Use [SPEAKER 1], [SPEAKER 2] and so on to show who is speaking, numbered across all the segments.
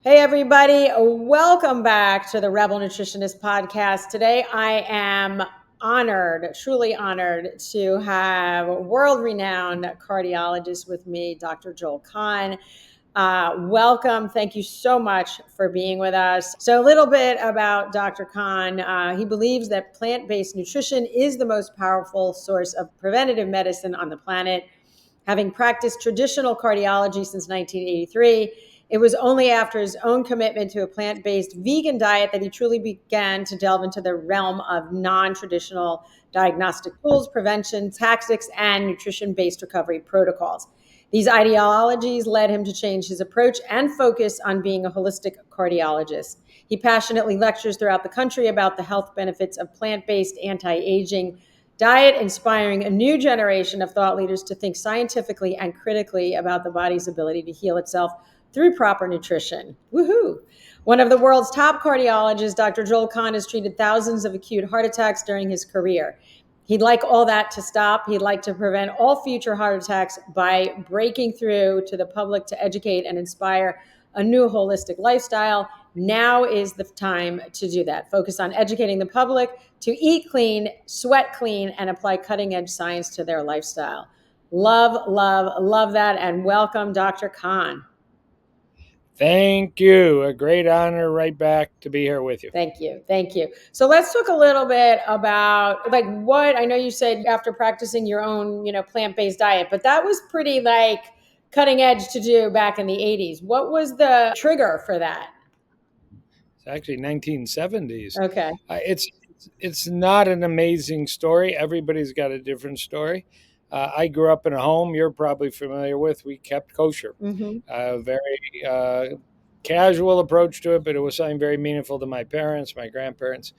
[SPEAKER 1] Hey, everybody. Welcome back to the Rebel Nutritionist podcast. Today, I am honored, truly honored, to have world renowned cardiologist with me, Dr. Joel Kahn. Welcome. Thank you so much for being with us. So, a little bit about Dr. Kahn. He believes that plant based nutrition is the most powerful source of preventative medicine on the planet. Having practiced traditional cardiology since 1983, it was only after his own commitment to a plant based vegan diet that he truly began to delve into the realm of non traditional diagnostic tools, prevention tactics, and nutrition based recovery protocols. These ideologies led him to change his approach and focus on being a holistic cardiologist. He passionately lectures throughout the country about the health benefits of plant based anti aging diet, inspiring a new generation of thought leaders to think scientifically and critically about the body's ability to heal itself through proper nutrition. Woohoo! One of the world's top cardiologists, Dr. Joel Kahn, has treated thousands of acute heart attacks during his career. He'd like all that to stop. He'd like to prevent all future heart attacks by breaking through to the public to educate and inspire a new holistic lifestyle. Now is the time to do that. Focus on educating the public to eat clean, sweat clean, and apply cutting edge science to their lifestyle. Love, love, love that. And welcome, Dr. Kahn.
[SPEAKER 2] Thank you. A great honor right back to be here with you.
[SPEAKER 1] Thank you. Thank you. So let's talk a little bit about what I know you said after practicing your own, plant-based diet, but that was pretty cutting edge to do back in the 80s. What was the trigger for that?
[SPEAKER 2] It's actually 1970s.
[SPEAKER 1] Okay.
[SPEAKER 2] It's not an amazing story. Everybody's got a different story. I grew up in a home you're probably familiar with. We kept kosher.
[SPEAKER 1] Mm-hmm.
[SPEAKER 2] Very casual approach to it, but it was something very meaningful to my parents, my grandparents.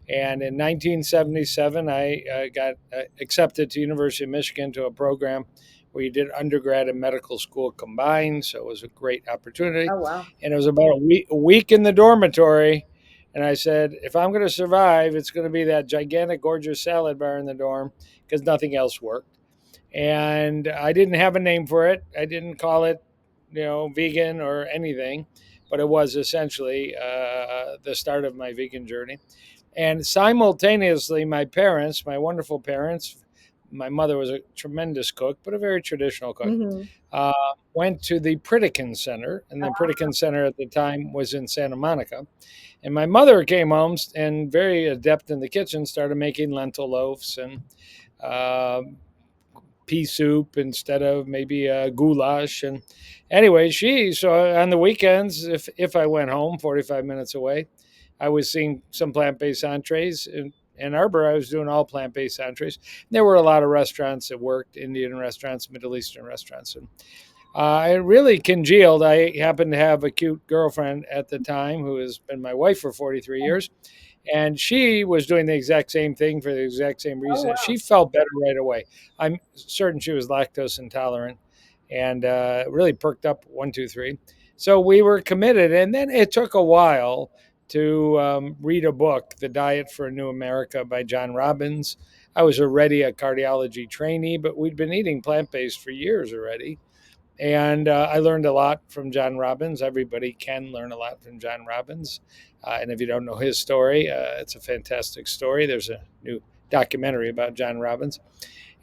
[SPEAKER 2] And in 1977, I got accepted to University of Michigan to a program where you did undergrad and medical school combined. So it was a great opportunity.
[SPEAKER 1] Oh, wow.
[SPEAKER 2] And it was about a week in the dormitory. And I said, if I'm going to survive, it's going to be that gigantic, gorgeous salad bar in the dorm because nothing else worked. And I didn't have a name for it. I didn't call it, vegan or anything, but it was essentially the start of my vegan journey. And simultaneously, my parents, my wonderful parents, my mother was a tremendous cook, but a very traditional cook,
[SPEAKER 1] Mm-hmm.
[SPEAKER 2] went to the Pritikin Center. And the Pritikin Center at the time was in Santa Monica. And my mother came home and, very adept in the kitchen, started making lentil loaves and pea soup instead of maybe a goulash. And anyway, so on the weekends, if I went home 45 minutes away, I was seeing some plant-based entrees. In Ann Arbor, I was doing all plant-based entrees. There were a lot of restaurants that worked, Indian restaurants, Middle Eastern restaurants. And I really congealed. I happened to have a cute girlfriend at the time who has been my wife for 43 years. And she was doing the exact same thing for the exact same
[SPEAKER 1] Oh,
[SPEAKER 2] reason.
[SPEAKER 1] wow.
[SPEAKER 2] She felt better right away. I'm certain she was lactose intolerant and really perked up 1, 2, 3. So we were committed. And then it took a while to read a book, The Diet for a New America by John Robbins. I was already a cardiology trainee, but we'd been eating plant based for years already. And I learned a lot from John Robbins. Everybody can learn a lot from John Robbins. And if you don't know his story, it's a fantastic story. There's a new documentary about John Robbins.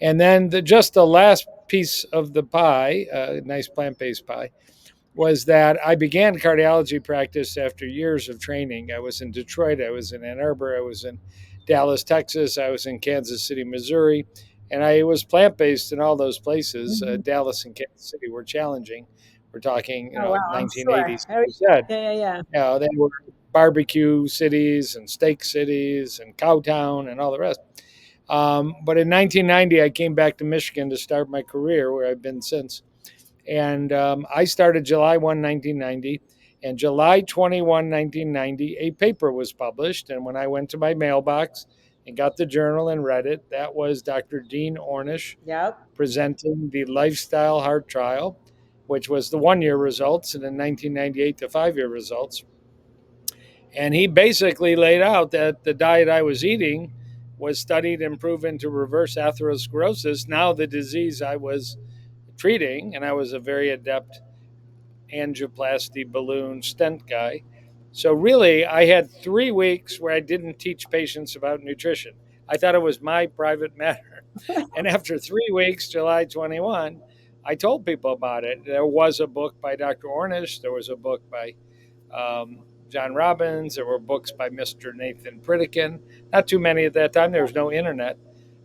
[SPEAKER 2] And then just the last piece of the pie, nice plant-based pie, was that I began cardiology practice after years of training. I was in Detroit, I was in Ann Arbor, I was in Dallas, Texas, I was in Kansas City, Missouri, and I was plant-based in all those places.
[SPEAKER 1] Mm-hmm.
[SPEAKER 2] Dallas and Kansas City were challenging. We're talking,
[SPEAKER 1] Oh, wow. I'm sure.
[SPEAKER 2] 1980s. Like you said,
[SPEAKER 1] Yeah, yeah,
[SPEAKER 2] they were barbecue cities and steak cities and Cowtown and all the rest. But in 1990, I came back to Michigan to start my career, where I've been since. And I started July 1, 1990. And July 21, 1990, a paper was published. And when I went to my mailbox and got the journal and read it, that was Dr. Dean Ornish
[SPEAKER 1] yeah. Yep.
[SPEAKER 2] presenting the Lifestyle Heart Trial, which was the 1 year results, and in 1998, the 5 year results. And he basically laid out that the diet I was eating was studied and proven to reverse atherosclerosis, now the disease I was treating. And I was a very adept angioplasty balloon stent guy. So really, I had 3 weeks where I didn't teach patients about nutrition. I thought it was my private matter. And after 3 weeks, July 21, I told people about it. There was a book by Dr. Ornish. There was a book by John Robbins. There were books by Mr. Nathan Pritikin. Not too many at that time. There was no internet.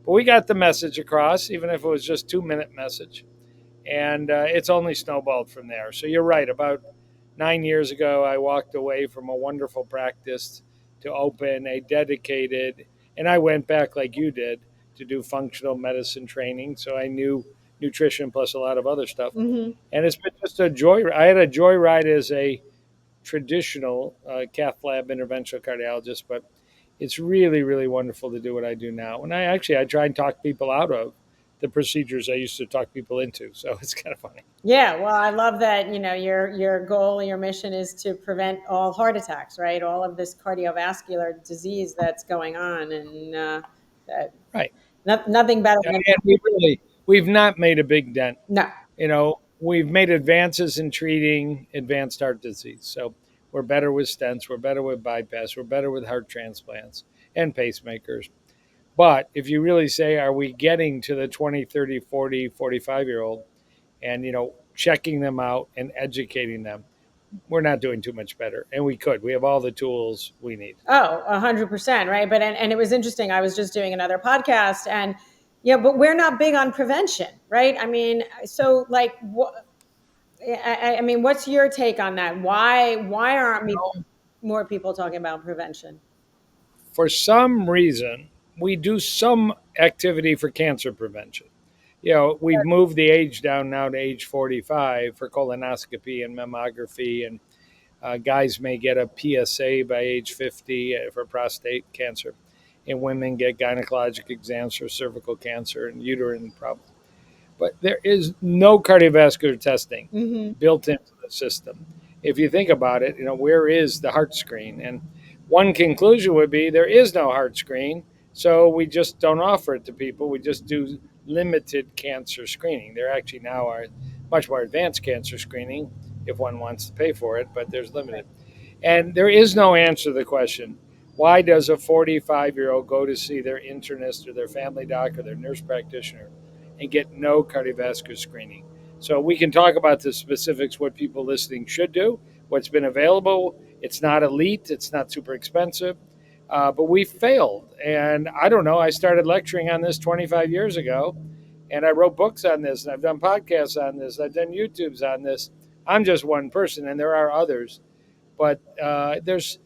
[SPEAKER 2] But we got the message across, even if it was just 2 minute message. And it's only snowballed from there. So you're right. About 9 years ago, I walked away from a wonderful practice to open a dedicated, and I went back like you did to do functional medicine training. So I knew nutrition plus a lot of other stuff.
[SPEAKER 1] Hmm.
[SPEAKER 2] And it's been just a joy. I had a joyride as a traditional cath lab interventional cardiologist, but it's really, really wonderful to do what I do now. And I try and talk people out of the procedures I used to talk people into. So it's kind of funny.
[SPEAKER 1] Yeah, well, I love that, your goal, your mission is to prevent all heart attacks, right? All of this cardiovascular disease that's going on, and that,
[SPEAKER 2] Right.
[SPEAKER 1] nothing better than
[SPEAKER 2] And we've not made a big dent.
[SPEAKER 1] no.
[SPEAKER 2] We've made advances in treating advanced heart disease. So we're better with stents, we're better with bypass, we're better with heart transplants and pacemakers. But if you really say, are we getting to the 20, 30, 40, 45 year old and, checking them out and educating them, we're not doing too much better. And we could. We have all the tools we need.
[SPEAKER 1] Oh, 100%, right? But and it was interesting. I was just doing another podcast, and but we're not big on prevention, right? I mean, so like, what? I mean, what's your take on that? Why aren't more people talking about prevention?
[SPEAKER 2] For some reason, we do some activity for cancer prevention. We've moved the age down now to age 45 for colonoscopy and mammography, and guys may get a PSA by age 50 for prostate cancer, and women get gynecologic exams for cervical cancer and uterine problems. But there is no cardiovascular testing
[SPEAKER 1] Hmm.
[SPEAKER 2] built into the system. If you think about it, where is the heart screen? And one conclusion would be there is no heart screen, so we just don't offer it to people. We just do limited cancer screening. There actually now are much more advanced cancer screening if one wants to pay for it, but there's limited. And there is no answer to the question, why does a 45-year-old go to see their internist or their family doc or their nurse practitioner and get no cardiovascular screening? So we can talk about the specifics, what people listening should do, what's been available. It's not elite, it's not super expensive, but we failed. And I don't know, I started lecturing on this 25 years ago, and I wrote books on this, and I've done podcasts on this, I've done YouTubes on this. I'm just one person, and there are others. But there's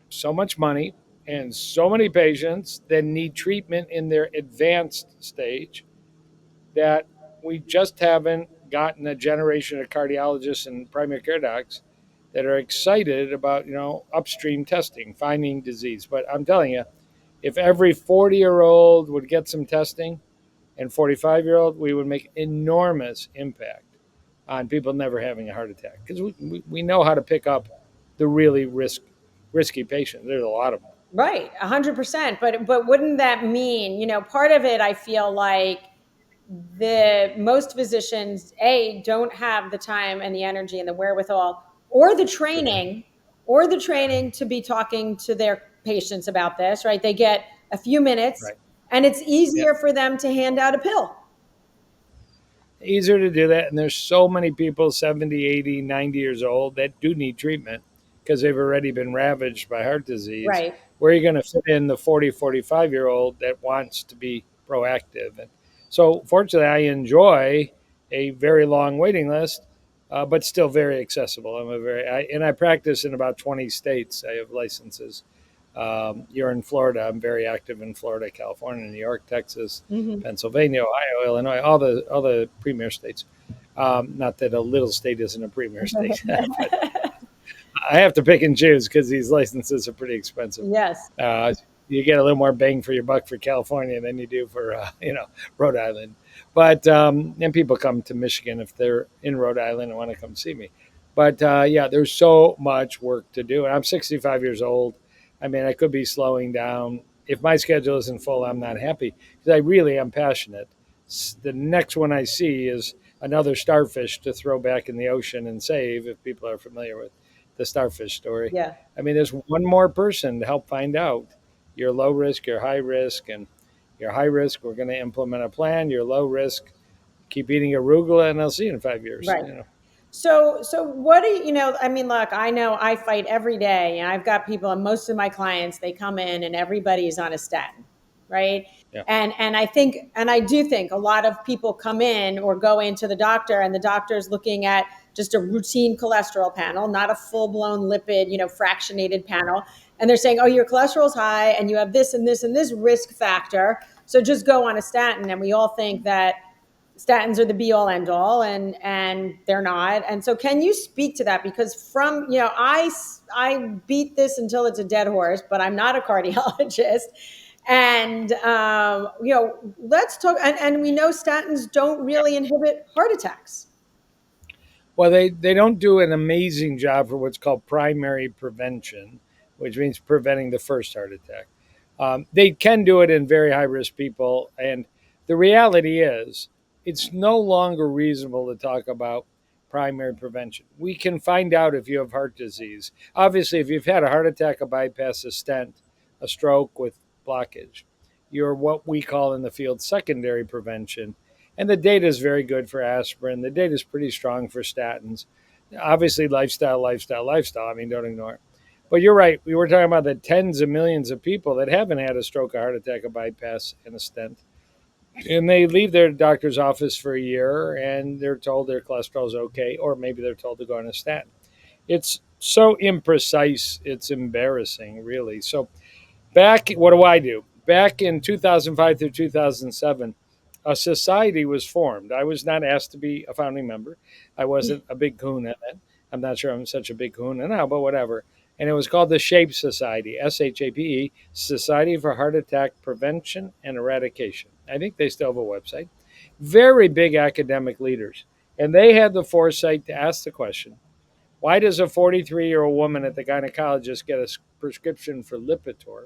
[SPEAKER 2] so much money and so many patients that need treatment in their advanced stage that we just haven't gotten a generation of cardiologists and primary care docs that are excited about upstream testing, finding disease. But I'm telling you, if every 40-year-old would get some testing and 45-year-old, we would make enormous impact on people never having a heart attack because we know how to pick up the really risky patients. There's a lot of them.
[SPEAKER 1] Right, 100%. But wouldn't that mean, part of it? I feel like the most physicians don't have the time and the energy and the wherewithal or the
[SPEAKER 2] Sure.
[SPEAKER 1] training to be talking to their patients about this, right? They get a few minutes,
[SPEAKER 2] Right.
[SPEAKER 1] and it's
[SPEAKER 2] Yeah.
[SPEAKER 1] easier for them to hand out a pill.
[SPEAKER 2] Easier to do that. And there's so many people 70, 80, 90 years old that do need treatment because they've already been ravaged by heart disease.
[SPEAKER 1] Right.
[SPEAKER 2] Where are you going to fit in the 40, 45-year-old that wants to be proactive? And so, fortunately, I enjoy a very long waiting list, but still very accessible. And I practice in about 20 states. I have licenses. You're in Florida. I'm very active in Florida, California, New York, Texas,
[SPEAKER 1] Hmm.
[SPEAKER 2] Pennsylvania, Ohio, Illinois, all the premier states. Not that a little state isn't a premier state, but I have to pick and choose because these licenses are pretty expensive.
[SPEAKER 1] Yes.
[SPEAKER 2] Uh, you get a little more bang for your buck for California than you do for Rhode Island. But and people come to Michigan if they're in Rhode Island and want to come see me. But yeah, there's so much work to do. And I'm 65 years old. I mean, I could be slowing down. If my schedule isn't full, I'm not happy because I really am passionate. The next one I see is another starfish to throw back in the ocean and save, if people are familiar with the starfish story.
[SPEAKER 1] Yeah.
[SPEAKER 2] I mean, there's one more person to help find out your low risk, your high risk, and your high risk, we're going to implement a plan. Your low risk, keep eating arugula, and I'll see you in 5 years.
[SPEAKER 1] Right. So what do you, I mean, look, I know I fight every day, and I've got people, and most of my clients, they come in and everybody's on a statin, right?
[SPEAKER 2] Yeah.
[SPEAKER 1] And I think, and I do think a lot of people come in or go into the doctor, and the doctor's looking at just a routine cholesterol panel, not a full blown lipid, fractionated panel. And they're saying, oh, your cholesterol's high and you have this and this and this risk factor. So just go on a statin. And we all think that statins are the be all end all, and they're not. And so can you speak to that? Because from, I beat this until it's a dead horse, but I'm not a cardiologist. And let's talk, and we know statins don't really inhibit heart attacks.
[SPEAKER 2] Well, they don't do an amazing job for what's called primary prevention, which means preventing the first heart attack. They can do it in very high risk people. And the reality is, it's no longer reasonable to talk about primary prevention. We can find out if you have heart disease. Obviously, if you've had a heart attack, a bypass, a stent, a stroke with blockage, you're what we call in the field secondary prevention. And the data is very good for aspirin. The data is pretty strong for statins. Obviously, lifestyle, lifestyle, lifestyle. I mean, don't ignore it. But you're right. We were talking about the tens of millions of people that haven't had a stroke, a heart attack, a bypass, and a stent. And they leave their doctor's office for a year and they're told their cholesterol is okay, or maybe they're told to go on a statin. It's so imprecise, it's embarrassing, really. So what do I do? Back in 2005 through 2007, a society was formed. I was not asked to be a founding member. I wasn't a big kahuna then. I'm not sure I'm such a big kahuna now, but whatever. And it was called the SHAPE Society, SHAPE, Society for Heart Attack Prevention and Eradication. I think they still have a website. Very big academic leaders. And they had the foresight to ask the question, why does a 43-year-old woman at the gynecologist get a prescription for Lipitor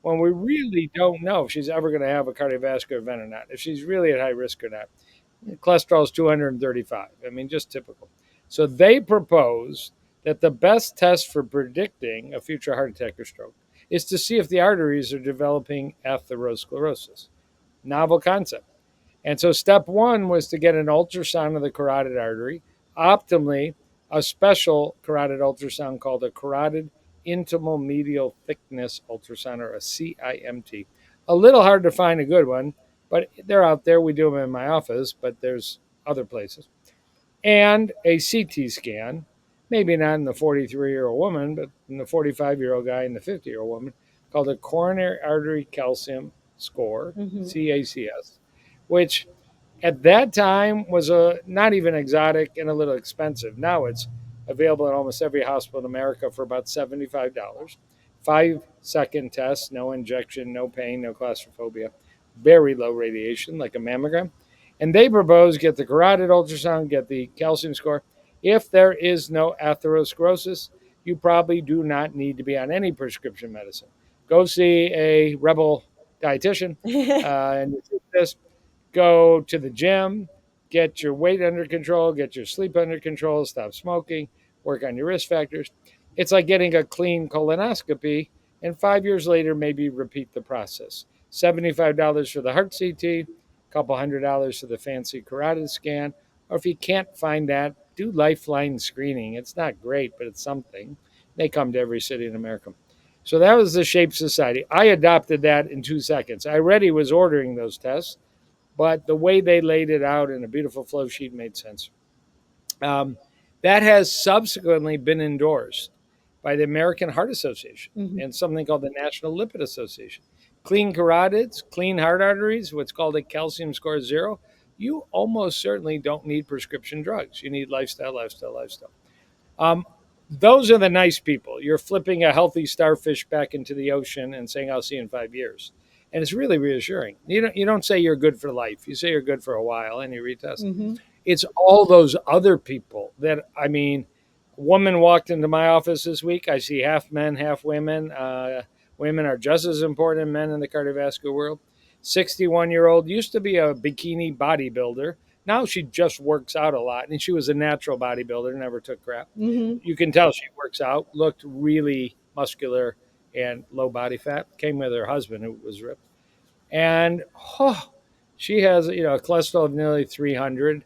[SPEAKER 2] when we really don't know if she's ever going to have a cardiovascular event or not, if she's really at high risk or not? Cholesterol is 235. I mean, just typical. So they propose that the best test for predicting a future heart attack or stroke is to see if the arteries are developing atherosclerosis. Novel concept. And so step one was to get an ultrasound of the carotid artery, optimally a special carotid ultrasound called a carotid intimal medial thickness ultrasound, or a CIMT. A little hard to find a good one, but they're out there. We do them in my office, but there's other places. And a CT scan, maybe not in the 43-year-old woman, but in the 45-year-old guy and the 50-year-old woman, called a coronary artery calcium score,
[SPEAKER 1] Mm-hmm.
[SPEAKER 2] CACS, which at that time was not even exotic and a little expensive. Now it's available in almost every hospital in America for about $75. 5-second test, no injection, no pain, no claustrophobia, very low radiation, like a mammogram. And they propose get the carotid ultrasound, get the calcium score. If there is no atherosclerosis, you probably do not need to be on any prescription medicine. Go see a rebel dietitian and this. Go to the gym, get your weight under control, get your sleep under control, stop smoking, work on your risk factors. It's like getting a clean colonoscopy, and 5 years later, maybe repeat the process. $75 for the heart CT, a couple $100 for the fancy carotid scan. Or if you can't find that, do lifeline screening. It's not great, but it's something. They come to every city in America. So that was the Shape Society. I adopted that in 2 seconds. I already was ordering those tests, but the way they laid it out in a beautiful flow sheet made sense. Um, that has subsequently been endorsed by the American Heart Association
[SPEAKER 1] Mm-hmm.
[SPEAKER 2] and something called the National Lipid Association. Clean carotids, clean heart arteries, what's called a calcium score 0. You almost certainly don't need prescription drugs. You need lifestyle, lifestyle, lifestyle. Um, those are the nice people. You're flipping a healthy starfish back into the ocean and saying, I'll see you in 5 years. And it's really reassuring. You don't say you're good for life. You say you're good for a while and you retest.
[SPEAKER 1] Mm-hmm.
[SPEAKER 2] It's all those other people that, I mean, a woman walked into my office this week. I see half men, half women. Women are just as important as men in the cardiovascular world. 61-year-old used to be a bikini bodybuilder, Now she just works out a lot, and she was a natural bodybuilder, never took crap.
[SPEAKER 1] Hmm.
[SPEAKER 2] You can tell she works out, looked really muscular and low body fat. Came with her husband who was ripped, and she has a cholesterol of nearly 300,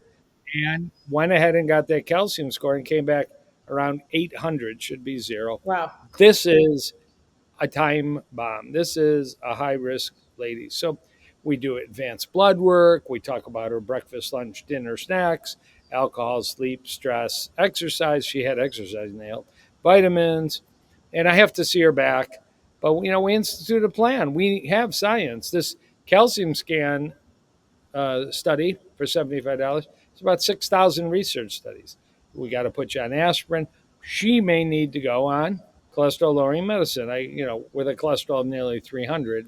[SPEAKER 2] and went ahead and got that calcium score and came back around 800. Should be zero.
[SPEAKER 1] Wow.
[SPEAKER 2] This is a time bomb. This is a high risk lady. So we do advanced blood work. We talk about her breakfast, lunch, dinner, snacks, alcohol, sleep, stress, exercise. She had exercise nailed, vitamins, and I have to see her back. But we institute a plan. We have science. This calcium scan study for $75. It's about 6,000 research studies. We got to put you on aspirin. She may need to go on cholesterol lowering medicine. With a cholesterol of nearly 300,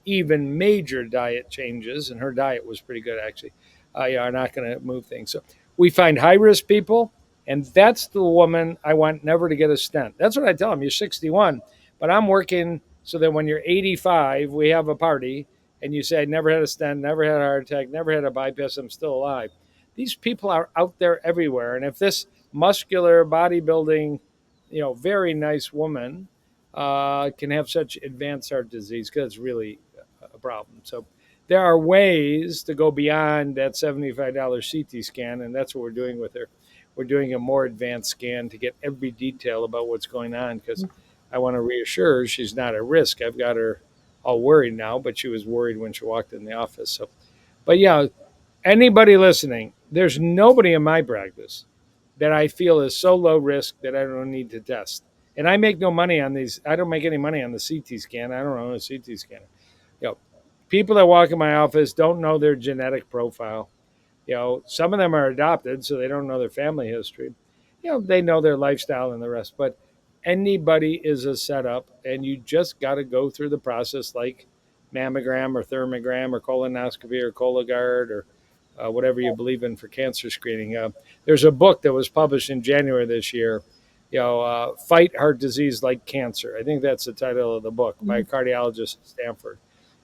[SPEAKER 2] even major diet changes, and her diet was pretty good actually, are not going to move things. So we find high risk people, and that's the woman I want never to get a stent. That's what I tell them. You're 61, but I'm working so that when you're 85, we have a party, and you say, I never had a stent, never had a heart attack, never had a bypass, I'm still alive. These people are out there everywhere. And if this muscular bodybuilding, very nice woman can have such advanced heart disease, because it's really a problem. So there are ways to go beyond that $75 CT scan, and that's what we're doing with her. We're doing a more advanced scan to get every detail about what's going on, because I want to reassure her she's not at risk. I've got her all worried now, but she was worried when she walked in the office. So, but yeah, anybody listening, there's nobody in my practice that I feel is so low risk that I don't need to test. And I make no money on these. I don't make any money on the CT scan. I don't own a CT scanner. You know, People that walk in my office don't know their genetic profile. Some of them are adopted, so they don't know their family history. They know their lifestyle and the rest. But anybody is a setup, and you just got to go through the process like mammogram or thermogram or colonoscopy or Cologuard or whatever you believe in for cancer screening. There's a book that was published in January this year. Fight Heart Disease Like Cancer. I think that's the title of the book, by a cardiologist at Stanford.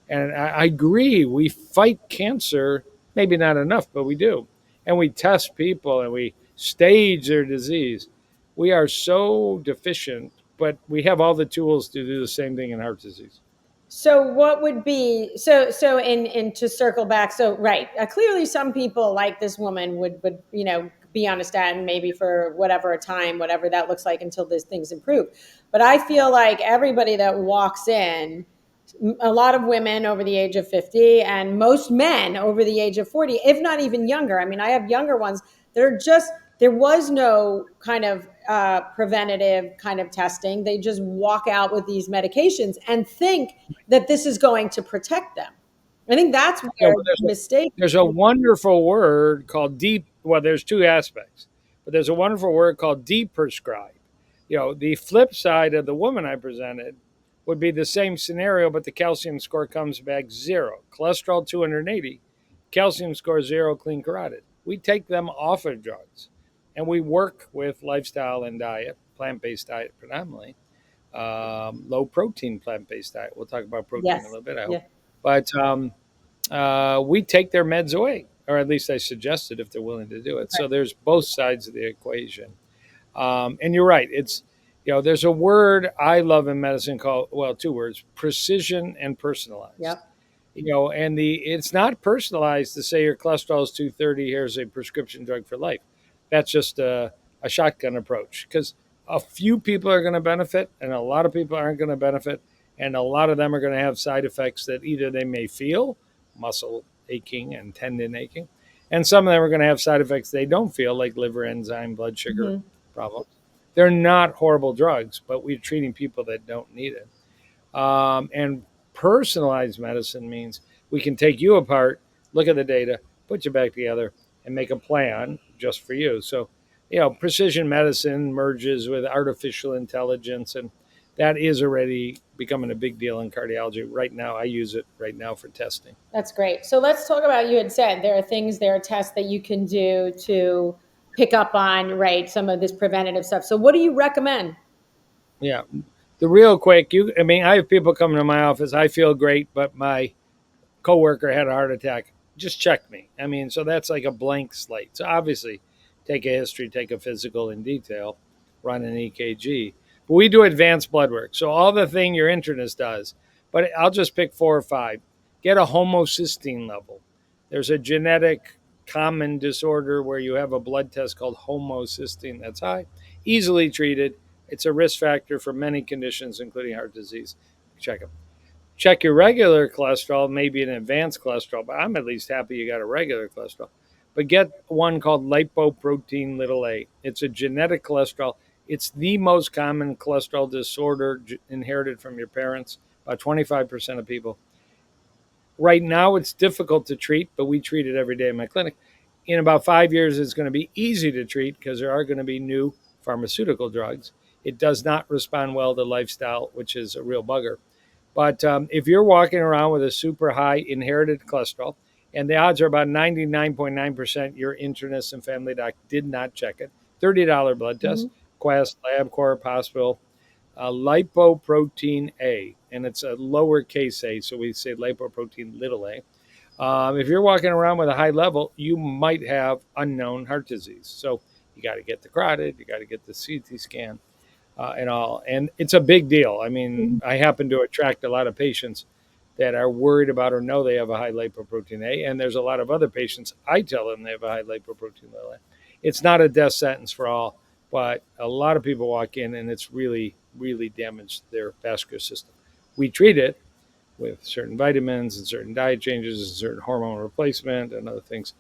[SPEAKER 2] And I agree, we fight cancer, maybe not enough, but we do. And we test people and we stage their disease. We are so deficient, but we have all the tools to do the same thing in heart disease.
[SPEAKER 1] So what would be so in to circle back? So right, clearly some people like this woman would be on a statin maybe for whatever a time, whatever that looks like until these things improve. But I feel like everybody that walks in, a lot of women over the age of 50 and most men over the age of 40, if not even younger. I mean, I have younger ones. They're just there was no kind of preventative kind of testing. They just walk out with these medications and think that this is going to protect them. I think that's where
[SPEAKER 2] Well,
[SPEAKER 1] the mistake.
[SPEAKER 2] there's a wonderful word called deep. Well, there's two aspects, but there's a wonderful word called deprescribe. The flip side of the woman I presented would be the same scenario, but the calcium score comes back zero. Cholesterol 280, calcium score zero, clean carotid. We take them off of drugs, and we work with lifestyle and diet, plant-based diet predominantly, low protein plant-based diet. We'll talk about protein a
[SPEAKER 1] Yes.
[SPEAKER 2] little bit, I hope.
[SPEAKER 1] Yeah.
[SPEAKER 2] But we take their meds away, or at least I suggest it if they're willing to do it. So there's both sides of the equation. And you're right. There's a word I love in medicine called, well, two words: precision and personalized.
[SPEAKER 1] Yep.
[SPEAKER 2] And it's not personalized to say your cholesterol is 230. Here's a prescription drug for life. That's just a shotgun approach, because a few people are going to benefit, and a lot of people aren't going to benefit, and a lot of them are going to have side effects that either they may feel, muscle aching and tendon aching, and some of them are going to have side effects they don't feel, like liver enzyme, blood sugar
[SPEAKER 1] Mm-hmm.
[SPEAKER 2] problems. They're not horrible drugs, but we're treating people that don't need it. And personalized medicine means we can take you apart, look at the data, put you back together, and make a plan just for you. So, precision medicine merges with artificial intelligence, and that is already becoming a big deal in cardiology. Right now, I use it right now for testing.
[SPEAKER 1] That's great. So let's talk about, you had said there are tests that you can do to pick up on, right, some of this preventative stuff. So what do you recommend?
[SPEAKER 2] Yeah. The real quick, I have people coming to my office. I feel great, but my coworker had a heart attack. just check me. I mean, so that's like a blank slate. So obviously, take a history, take a physical in detail, run an EKG. But we do advanced blood work. So all the thing your internist does, but I'll just pick four or five. Get a homocysteine level. There's a genetic common disorder where you have a blood test called homocysteine that's high, easily treated. It's a risk factor for many conditions, including heart disease. Check them. Check your regular cholesterol, maybe an advanced cholesterol, but I'm at least happy you got a regular cholesterol. But get one called lipoprotein little a. It's a genetic cholesterol. It's the most common cholesterol disorder inherited from your parents, about 25% of people. Right now, it's difficult to treat, but we treat it every day in my clinic. In about 5 years, it's going to be easy to treat because there are going to be new pharmaceutical drugs. It does not respond well to lifestyle, which is a real bugger. But if you're walking around with a super high inherited cholesterol, and the odds are about 99.9% your internist and family doc did not check it, $30 blood test,
[SPEAKER 1] Hmm.
[SPEAKER 2] Quest, LabCorp, Hospital, lipoprotein A, and it's a lowercase a, so we say lipoprotein little a. If you're walking around with a high level, you might have unknown heart disease. So you got to get the carotid, you got to get the CT scan, and all. And it's a big deal. I mean,
[SPEAKER 1] Hmm.
[SPEAKER 2] I happen to attract a lot of patients that are worried about or know they have a high lipoprotein A, and there's a lot of other patients I tell them they have a high lipoprotein A. It's not a death sentence for all, but a lot of people walk in and it's really, really damaged their vascular system. We treat it with certain vitamins and certain diet changes and certain hormone replacement and other things.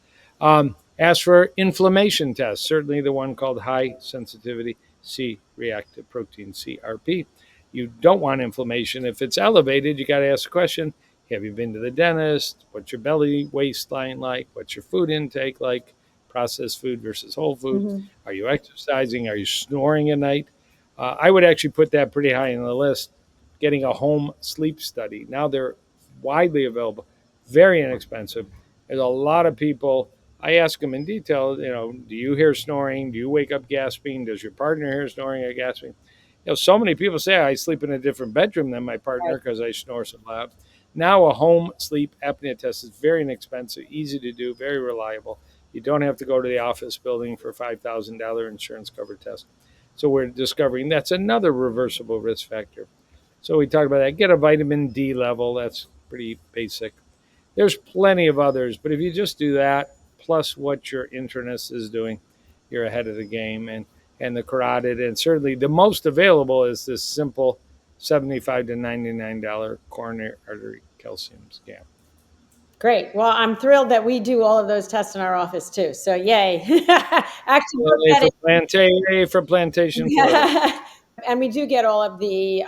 [SPEAKER 2] Ask for inflammation tests, certainly the one called high sensitivity C reactive protein, CRP. You don't want inflammation. If it's elevated, you got to ask the question, have you been to the dentist? What's your belly waistline like? What's your food intake like? Processed food versus whole foods?
[SPEAKER 1] Hmm.
[SPEAKER 2] Are you exercising? Are you snoring at night? I would actually put that pretty high on the list. Getting a home sleep study. Now they're widely available, very inexpensive. There's a lot of people. I ask them in detail, do you hear snoring? Do you wake up gasping? Does your partner hear snoring or gasping? So many people say I sleep in a different bedroom than my partner
[SPEAKER 1] Right.
[SPEAKER 2] because I snore so loud. Now, a home sleep apnea test is very inexpensive, easy to do, very reliable. You don't have to go to the office building for $5,000 insurance covered test. So we're discovering that's another reversible risk factor. So we talked about that. Get a vitamin D level. That's pretty basic. There's plenty of others, but if you just do that plus what your internist is doing, you're ahead of the game. And the carotid, and certainly the most available is this simple $75 to $99 coronary artery calcium scan.
[SPEAKER 1] Great. Well, I'm thrilled that we do all of those tests in our office too. So yay. Actually, we're getting
[SPEAKER 2] A for plantation, Florida.
[SPEAKER 1] and we do get all of the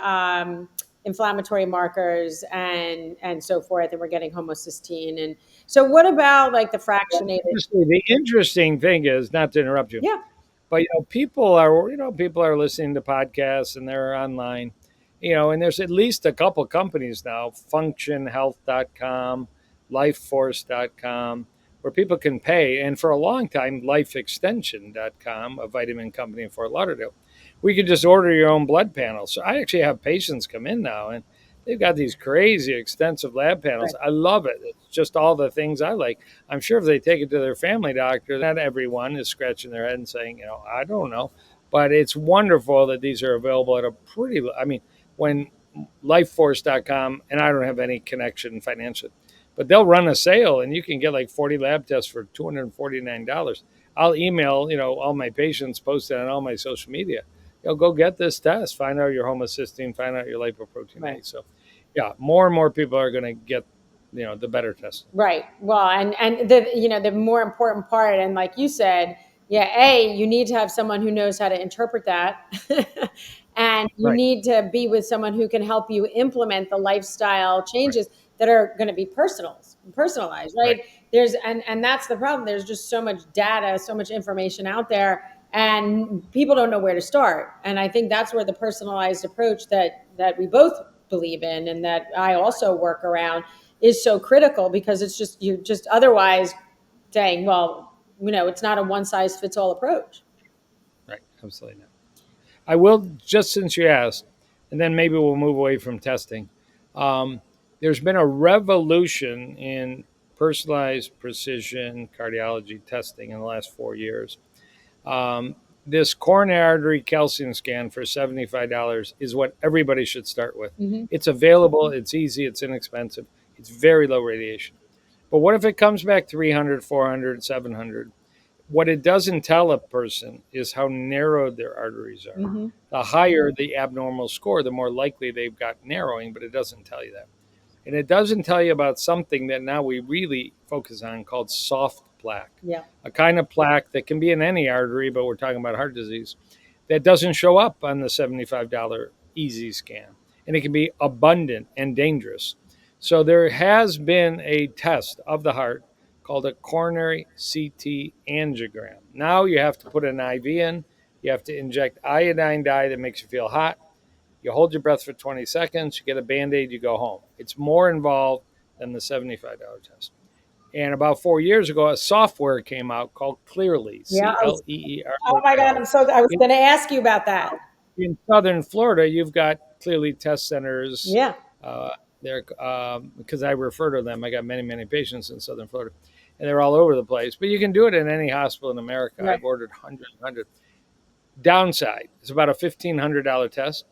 [SPEAKER 1] inflammatory markers and so forth, and we're getting homocysteine. And so, what about like the fractionated?
[SPEAKER 2] The interesting thing is, not to interrupt you,
[SPEAKER 1] Yeah.
[SPEAKER 2] but people are listening to podcasts and they're online, and there's at least a couple companies now, functionhealth.com, lifeforce.com, where people can pay, and for a long time lifeextension.com, a vitamin company in Fort Lauderdale, we could just order your own blood panel. So I actually have patients come in now and they've got these crazy extensive lab panels.
[SPEAKER 1] Right.
[SPEAKER 2] I love it. It's just all the things I like. I'm sure if they take it to their family doctor, not everyone is scratching their head and saying, I don't know. But it's wonderful that these are available at a pretty, I mean, when lifeforce.com, and I don't have any connection financially, but they'll run a sale and you can get like 40 lab tests for $249. I'll email, all my patients, post it on all my social media. Go get this test, find out your homocysteine, find out your lipoprotein
[SPEAKER 1] Right.
[SPEAKER 2] A. So, yeah, more and more people are going to get, the better testing.
[SPEAKER 1] Right. Well, and the more important part, and like you said, yeah, you need to have someone who knows how to interpret that, and you
[SPEAKER 2] Right,
[SPEAKER 1] need to be with someone who can help you implement the lifestyle
[SPEAKER 2] right,
[SPEAKER 1] changes that are going to be personalized.
[SPEAKER 2] right,
[SPEAKER 1] Right. And that's the problem. There's just so much data, so much information out there, and people don't know where to start. And I think that's where the personalized approach that we both believe in, and that I also work around is so critical because it's just you're just otherwise saying, well, it's not a one size fits all approach.
[SPEAKER 2] right. Absolutely not. I will, just since you asked, and then maybe we'll move away from testing. Um, there's been a revolution in personalized precision cardiology testing in the last 4 years. Um, this coronary artery calcium scan for $75 is what everybody should start with.
[SPEAKER 1] Hmm.
[SPEAKER 2] It's available, it's easy, it's inexpensive, it's very low radiation. But what if it comes back 300, 400, 700? What it doesn't tell a person is how narrow their arteries are.
[SPEAKER 1] Hmm.
[SPEAKER 2] The higher the abnormal score, the more likely they've got narrowing, but it doesn't tell you that. And it doesn't tell you about something that now we really focus on called soft plaque,
[SPEAKER 1] Yeah.
[SPEAKER 2] a kind of plaque that can be in any artery, but we're talking about heart disease, that doesn't show up on the $75 easy scan. And it can be abundant and dangerous. So there has been a test of the heart called a coronary CT angiogram. Now you have to put an IV in, you have to inject iodine dye that makes you feel hot. You hold your breath for 20 seconds, you get a band aid, you go home. It's more involved than the $75 test. And about 4 years ago, a software came out called Clearly,
[SPEAKER 1] Yeah.
[SPEAKER 2] C L E E R
[SPEAKER 1] Oh
[SPEAKER 2] L
[SPEAKER 1] my God.
[SPEAKER 2] Y.
[SPEAKER 1] I was
[SPEAKER 2] In,
[SPEAKER 1] going to ask you about that.
[SPEAKER 2] in southern Florida, you've got Clearly test centers
[SPEAKER 1] Yeah.
[SPEAKER 2] uh, there because I refer to them. I got many, many patients in southern Florida, and they're all over the place. But you can do it in any hospital in America.
[SPEAKER 1] Right.
[SPEAKER 2] I've ordered hundreds and hundreds. Downside, it's about a $1,500 test.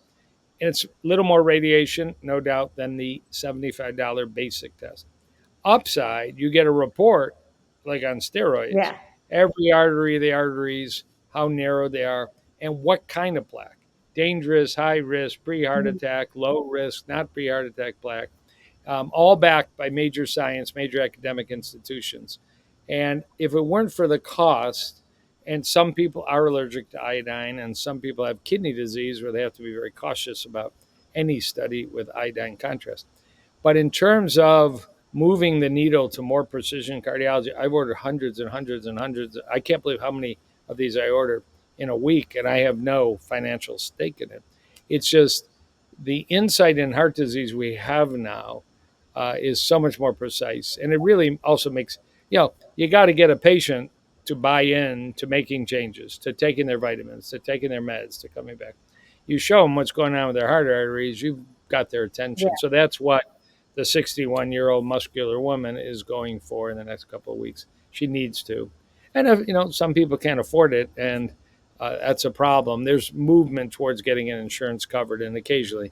[SPEAKER 2] And it's a little more radiation, no doubt, than the $75 basic test. Upside, you get a report like on steroids,
[SPEAKER 1] Yeah.
[SPEAKER 2] every artery, the arteries, how narrow they are, and what kind of plaque. Dangerous, high risk, pre heart
[SPEAKER 1] Mhm.
[SPEAKER 2] attack, low risk, not pre heart attack plaque, all backed by major science, major academic institutions. And if it weren't for the cost, and some people are allergic to iodine, and some people have kidney disease where they have to be very cautious about any study with iodine contrast. But in terms of moving the needle to more precision cardiology, I've ordered hundreds and hundreds and hundreds. I can't believe how many of these I ordered in a week, and I have no financial stake in it. It's just the insight in heart disease we have now is so much more precise. And it really also makes, you got to get a patient to buy in to making changes, to taking their vitamins, to taking their meds, to coming back. You show them what's going on with their heart arteries, you've got their
[SPEAKER 1] Yeah.
[SPEAKER 2] attention. So that's what the 61-year-old muscular woman is going for in the next couple of weeks. She needs to. And if, some people can't afford it, and that's a problem. There's movement towards getting an insurance covered, and occasionally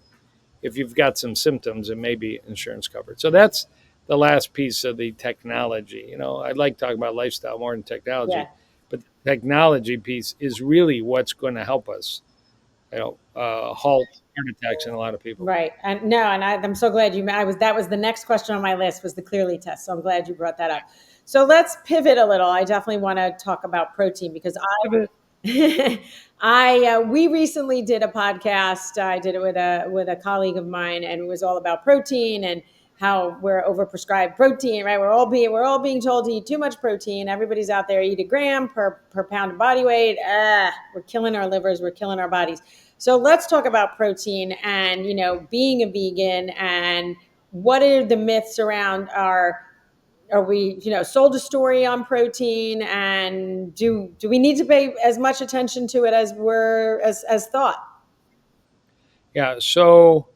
[SPEAKER 2] if you've got some symptoms, it may be insurance covered. So that's the last piece of the technology. I like talking about lifestyle more than
[SPEAKER 1] Yeah.
[SPEAKER 2] technology, but the technology piece is really what's going to help us, halt heart attacks in a lot of people.
[SPEAKER 1] Right. And no, and I'm so glad that was the next question on my list was the Clearly test. So I'm glad you brought that up. So let's pivot a little. I definitely want to talk about protein because we recently did a podcast. I did it with a colleague of mine, and it was all about protein and how we're overprescribed protein. Right, we're all being told to eat too much protein. Everybody's out there eat a gram per pound of body weight. We're killing our livers. We're killing our bodies. So let's talk about protein and being a vegan and what are the myths around our are we sold a story on protein and do we need to pay as much attention to it as as thought.
[SPEAKER 2] Yeah. So,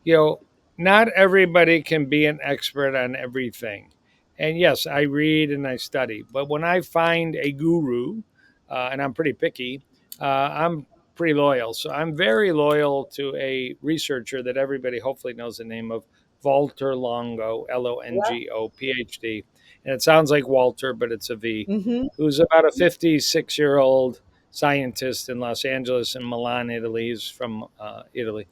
[SPEAKER 2] you know, not everybody can be an expert on everything. And yes, I read and I study, but when I find a guru, and I'm pretty picky, I'm pretty loyal. So I'm very loyal to a researcher that everybody hopefully knows the name of, Walter Longo,
[SPEAKER 1] Yeah.
[SPEAKER 2] Longo, PhD. And it sounds like Walter, but it's a V,
[SPEAKER 1] Mm-hmm.
[SPEAKER 2] who's about a 56-year-old scientist in Los Angeles and Milan, Italy. He's from Italy.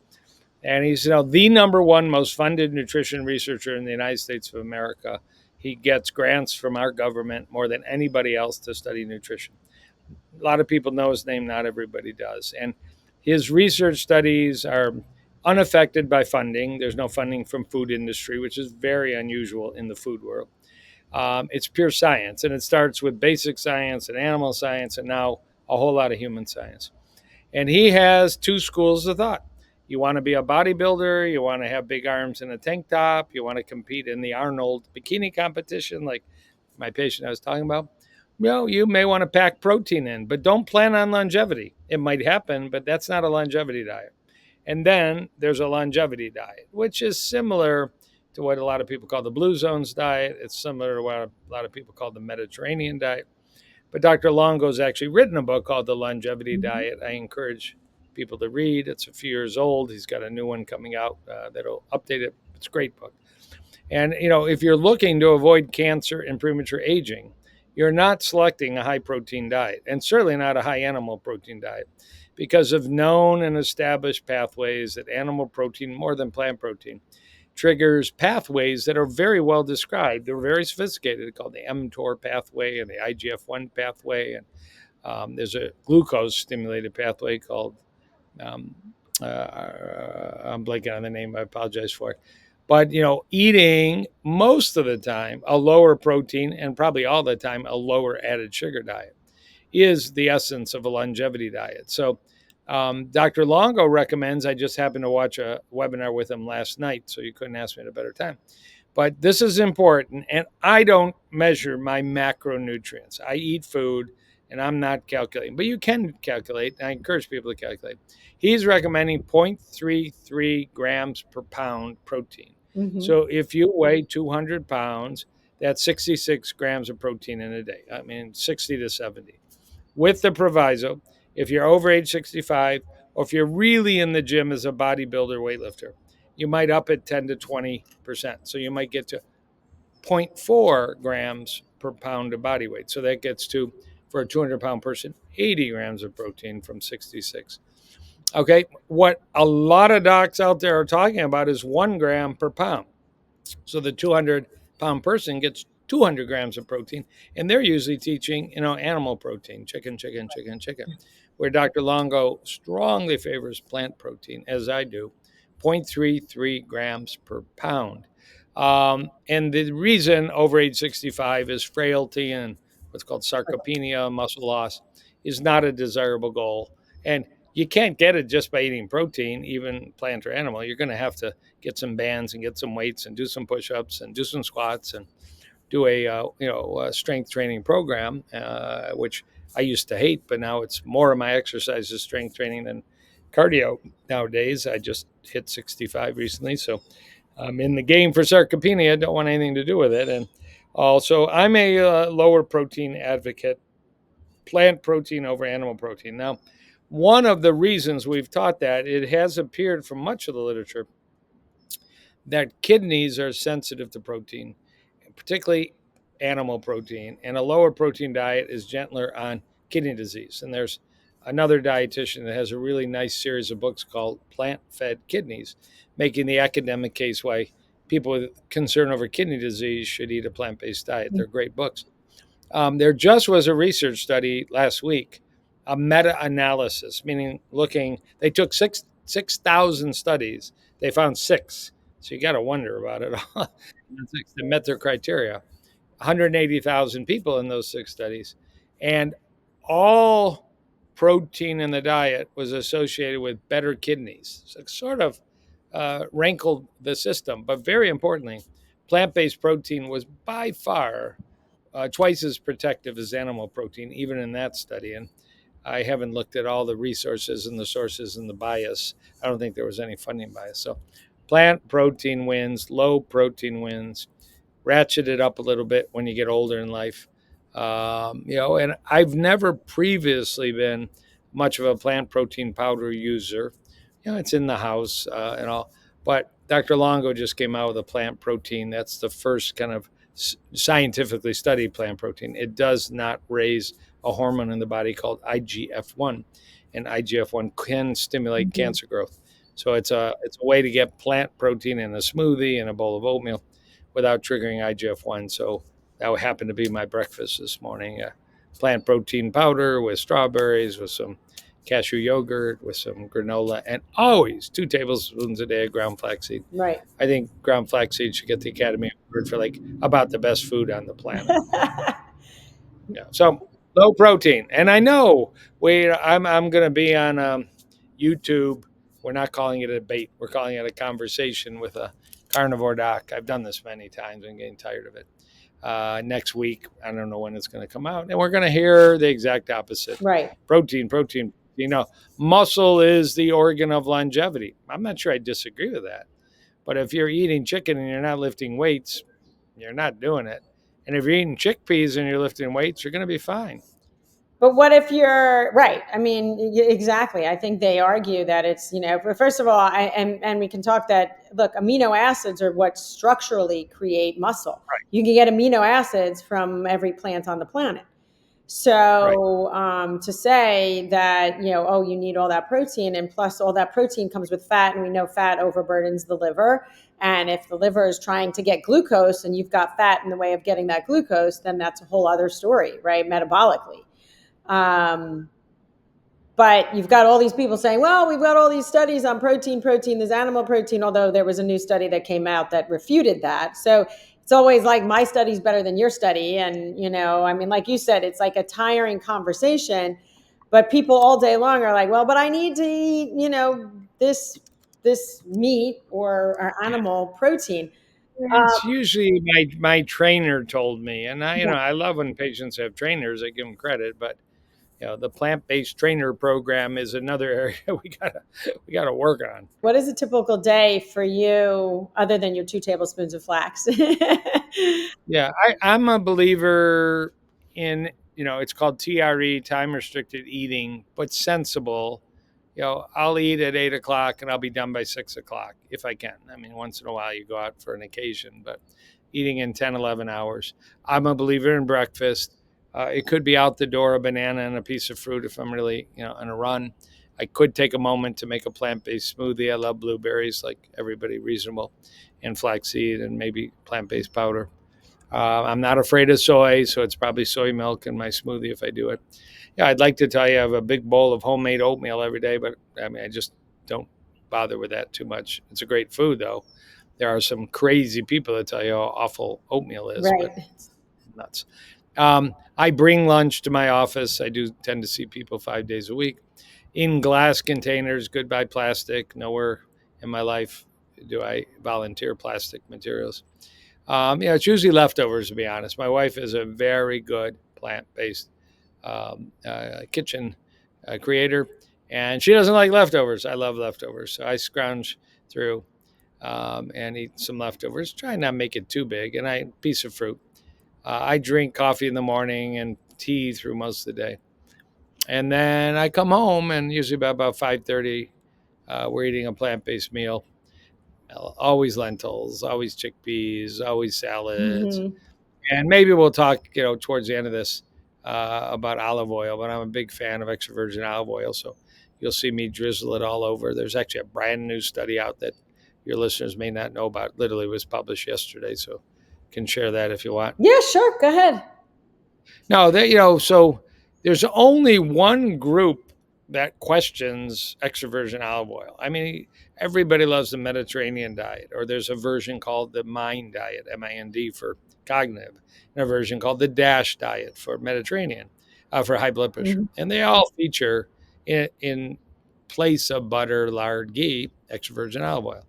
[SPEAKER 2] And he's the number one most funded nutrition researcher in the United States of America. He gets grants from our government more than anybody else to study nutrition. A lot of people know his name, not everybody does. And his research studies are unaffected by funding. There's no funding from food industry, which is very unusual in the food world. It's pure science, and it starts with basic science and animal science, and now a whole lot of human science. And he has two schools of thought. You want to be a bodybuilder, you want to have big arms and a tank top, you want to compete in the Arnold bikini competition, like my patient I was talking about. Well, you may want to pack protein in, but don't plan on longevity. It might happen, but that's not a longevity diet. And then there's a longevity diet, which is similar to what a lot of people call the Blue Zones diet. It's similar to what a lot of people call the Mediterranean diet. But Dr. Longo's actually written a book called The Longevity
[SPEAKER 1] Mhm.
[SPEAKER 2] Diet. I encourage people to read. It's a few years old. He's got a new one coming out that'll update it. It's a great book. And if you're looking to avoid cancer and premature aging, you're not selecting a high protein diet, and certainly not a high animal protein diet, because of known and established pathways that animal protein, more than plant protein, triggers pathways that are very well described. They're very sophisticated. They're called the mTOR pathway and the IGF-1 pathway. And there's a glucose stimulated pathway called, um, I'm blanking on the name. I apologize for it. But, eating most of the time a lower protein and probably all the time a lower added sugar diet is the essence of a longevity diet. So, Dr. Longo recommends, I just happened to watch a webinar with him last night, so you couldn't ask me at a better time. But this is important, and I don't measure my macronutrients. I eat food and I'm not calculating, but you can calculate. I encourage people to calculate. He's recommending 0.33 grams per pound protein.
[SPEAKER 1] Mhm.
[SPEAKER 2] So if you weigh 200 pounds, that's 66 grams of protein in a day. I mean, 60 to 70, with the proviso, if you're over age 65, or if you're really in the gym as a bodybuilder weightlifter, you might up it 10 to 20%. So you might get to zero point 0.4 grams per pound of body weight. So that gets to, for a 200-pound person, 80 grams of protein from 66. Okay, what a lot of docs out there are talking about is 1 gram per pound. So the 200-pound person gets 200 grams of protein, and they're usually teaching, animal protein, chicken, chicken, chicken, chicken, where Dr. Longo strongly favors plant protein, as I do, 0.33 grams per pound. And the reason over age 65 is frailty and what's called sarcopenia, muscle loss, is not a desirable goal. And you can't get it just by eating protein, even plant or animal. You're going to have to get some bands and get some weights and do some push-ups and do some squats and do a strength training program, which I used to hate, but now it's more of my exercise is strength training than cardio nowadays. I just hit 65 recently, so I'm in the game for sarcopenia. I don't want anything to do with it. And also, I'm a lower protein advocate, plant protein over animal protein. Now, one of the reasons we've taught that, it has appeared from much of the literature that kidneys are sensitive to protein, particularly animal protein, and a lower protein diet is gentler on kidney disease. And there's another dietitian that has a really nice series of books called Plant Fed Kidneys, making the academic case why people with concern over kidney disease should eat a plant based diet. They're great books. There just was a research study last week, a meta-analysis, meaning they took 6,000 studies, they found six. So you got to wonder about it all. They met their criteria. 180,000 people in those six studies, and all protein in the diet was associated with better kidneys. So it sort of rankled the system, but very importantly, plant-based protein was by far twice as protective as animal protein, even in that study. And I haven't looked at all the resources and the sources and the bias. I don't think there was any funding bias. So plant protein wins, low protein wins, ratchet it up a little bit when you get older in life. And I've never previously been much of a plant protein powder user. It's in the house and all. But Dr. Longo just came out with a plant protein. That's the first kind of scientifically studied plant protein. It does not raise a hormone in the body called IGF-1, and IGF-1 can stimulate
[SPEAKER 1] Mhm.
[SPEAKER 2] cancer growth. So it's a way to get plant protein in a smoothie and a bowl of oatmeal without triggering IGF-1. So that would happen to be my breakfast this morning. Plant protein powder with strawberries, with some cashew yogurt, with some granola, and always 2 tablespoons a day of ground flaxseed.
[SPEAKER 1] Right.
[SPEAKER 2] I think ground flaxseed should get the Academy Award for like about the best food on the planet. Yeah. So low protein, and I know I'm going to be on YouTube. We're not calling it a debate. We're calling it a conversation with a carnivore doc. I've done this many times. I'm getting tired of it. Next week, I don't know when it's going to come out, and we're going to hear the exact opposite.
[SPEAKER 1] Right.
[SPEAKER 2] Protein, protein. Muscle is the organ of longevity. I'm not sure I disagree with that, But if you're eating chicken and you're not lifting weights, you're not doing it. And if you're eating chickpeas and you're lifting weights, you're going to be fine.
[SPEAKER 1] But what if you're right? I mean, exactly. I think they argue that it's, first of all, and we can talk that, look, amino acids are what structurally create muscle. You can get amino acids from every plant on the planet.
[SPEAKER 2] Right.
[SPEAKER 1] So to say that, oh, you need all that protein, and plus all that protein comes with fat, and we know fat overburdens the liver. And if the liver is trying to get glucose and you've got fat in the way of getting that glucose, then that's a whole other story, right? Metabolically. Um, but you've got all these people saying, well, we've got all these studies on protein, this animal protein, although there was a new study that came out that refuted that. So it's always like my study's better than your study. And, I mean, like you said, it's like a tiring conversation, but people all day long are like, well, but I need to eat, this meat or animal protein.
[SPEAKER 2] It's usually my trainer told me, and I
[SPEAKER 1] Yeah.
[SPEAKER 2] I love when patients have trainers. I give them credit, but the plant-based trainer program is another area we gotta work on.
[SPEAKER 1] What is a typical day for you other than your 2 tablespoons of flax?
[SPEAKER 2] Yeah, I'm a believer in, it's called TRE, time restricted eating, but sensible. I'll eat at 8 o'clock and I'll be done by 6 o'clock if I can. I mean, once in a while you go out for an occasion, but eating in 10, 11 hours. I'm a believer in breakfast. It could be out the door, a banana and a piece of fruit if I'm really, on a run. I could take a moment to make a plant based smoothie. I love blueberries, like everybody reasonable, and flaxseed and maybe plant based powder. I'm not afraid of soy, so it's probably soy milk in my smoothie if I do it. Yeah, I'd like to tell you I have a big bowl of homemade oatmeal every day, but I mean, I just don't bother with that too much. It's a great food, though. There are some crazy people that tell you how awful oatmeal is, but
[SPEAKER 1] Right.
[SPEAKER 2] it's nuts. I bring lunch to my office. I do tend to see people 5 days a week in glass containers, goodbye plastic. Nowhere in my life do I volunteer plastic materials. It's usually leftovers, to be honest. My wife is a very good plant based kitchen creator, and she doesn't like leftovers. I love leftovers. So I scrounge through and eat some leftovers. Try and not make it too big, and piece of fruit. I drink coffee in the morning and tea through most of the day. And then I come home, and usually about 5:30, we're eating a plant based meal. Always lentils, always chickpeas, always salads,
[SPEAKER 1] Mm-hmm.
[SPEAKER 2] and maybe we'll talk, towards the end of this about olive oil. But I'm a big fan of extra virgin olive oil, so you'll see me drizzle it all over. There's actually a brand new study out that your listeners may not know about. Literally was published yesterday, so can share that if you want.
[SPEAKER 1] Yeah, sure. Go ahead.
[SPEAKER 2] No, so there's only one group that questions extra virgin olive oil. I mean, everybody loves the Mediterranean diet, or there's a version called the MIND diet, MIND for cognitive, and a version called the DASH diet for Mediterranean, for high blood pressure.
[SPEAKER 1] Mhm.
[SPEAKER 2] And they all feature in place of butter, lard, ghee, extra virgin olive oil.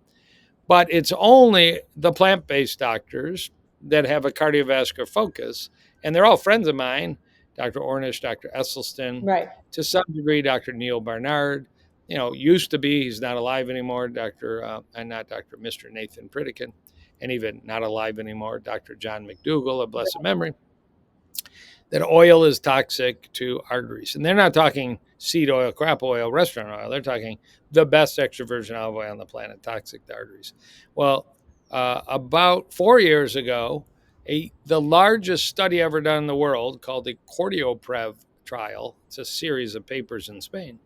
[SPEAKER 2] But it's only the plant based doctors that have a cardiovascular focus. And they're all friends of mine: Dr. Ornish, Dr. Esselstyn,
[SPEAKER 1] Right.
[SPEAKER 2] to some degree, Dr. Neil Barnard. Used to be, he's not alive anymore, not Dr. Mr. Nathan Pritikin, and even not alive anymore, Dr. John McDougall of blessed memory, that oil is toxic to arteries. And they're not talking seed oil, crop oil, restaurant oil. They're talking the best extra virgin olive oil on the planet, toxic to arteries. Well, about 4 years ago, the largest study ever done in the world, called the CardioPrev trial, it's a series of papers in Spain,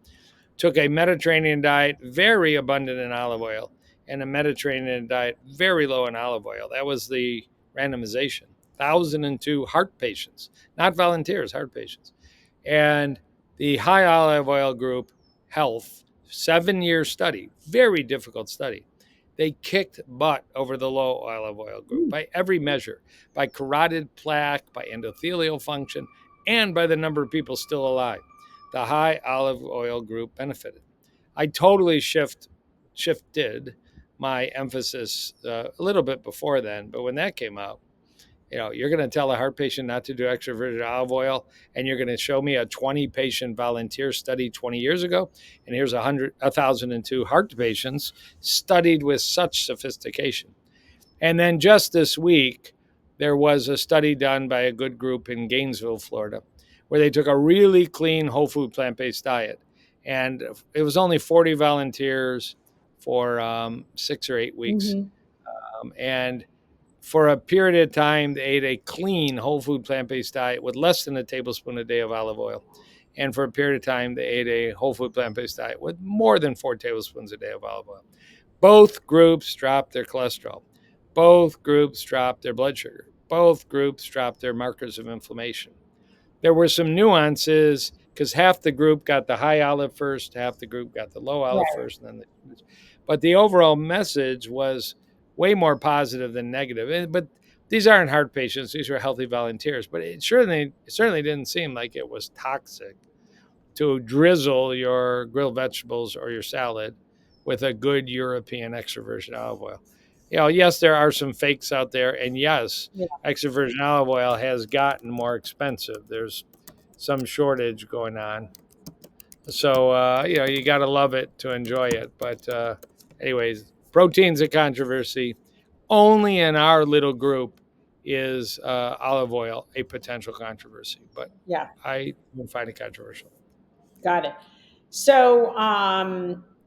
[SPEAKER 2] took a Mediterranean diet very abundant in olive oil and a Mediterranean diet very low in olive oil. That was the randomization. 1,002 heart patients, not volunteers, heart patients. And the high olive oil group, health, 7 year study, very difficult study. They kicked butt over the low olive oil group by every measure, by carotid plaque, by endothelial function, and by the number of people still alive. The high olive oil group benefited. I totally shifted my emphasis a little bit before then, but when that came out, You're going to tell a heart patient not to do extra virgin olive oil, and you're going to show me a 20 patient volunteer study 20 years ago, and here's 1,002 heart patients studied with such sophistication. And then just this week, there was a study done by a good group in Gainesville, Florida, where they took a really clean whole food plant based diet. And it was only 40 volunteers for 6 or 8 weeks.
[SPEAKER 1] Hmm.
[SPEAKER 2] And for a period of time, they ate a clean whole food plant based diet with less than a tablespoon a day of olive oil. And for a period of time, they ate a whole food plant based diet with more than 4 tablespoons a day of olive oil. Both groups dropped their cholesterol. Both groups dropped their blood sugar. Both groups dropped their markers of inflammation. There were some nuances because half the group got the high olive first, half the group got the low olive
[SPEAKER 1] Right.
[SPEAKER 2] first, but the overall message was way more positive than negative. But these aren't heart patients; these were healthy volunteers. But it certainly didn't seem like it was toxic to drizzle your grilled vegetables or your salad with a good European extra virgin olive oil. Yes, there are some fakes out there, and yes,
[SPEAKER 1] Yeah.
[SPEAKER 2] extra virgin olive oil has gotten more expensive. There's some shortage going on, so you got to love it to enjoy it. But anyways, protein's a controversy. Only in our little group is olive oil a potential controversy, but
[SPEAKER 1] Yeah.
[SPEAKER 2] I don't find it controversial.
[SPEAKER 1] Got it. So,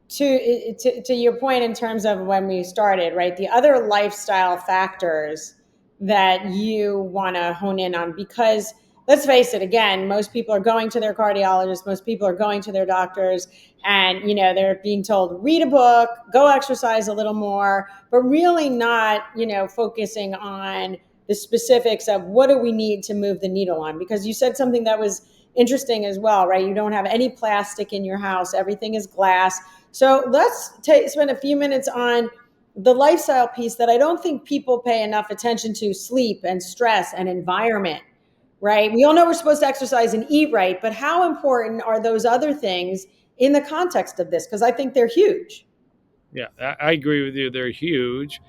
[SPEAKER 1] to your point in terms of when we started, right? The other lifestyle factors that you want to hone in on, because let's face it, again, most people are going to their cardiologist, most people are going to their doctors, and they're being told read a book, go exercise a little more, but really not focusing on the specifics of what do we need to move the needle on. Because you said something that was interesting as well, right? You don't have any plastic in your house, everything is glass. So let's spend a few minutes on the lifestyle piece that I don't think people pay enough attention to: sleep and stress and environment, right? We all know we're supposed to exercise and eat right, but how important are those other things in the context of this? Because I think they're huge.
[SPEAKER 2] Yeah, I agree with you. They're huge.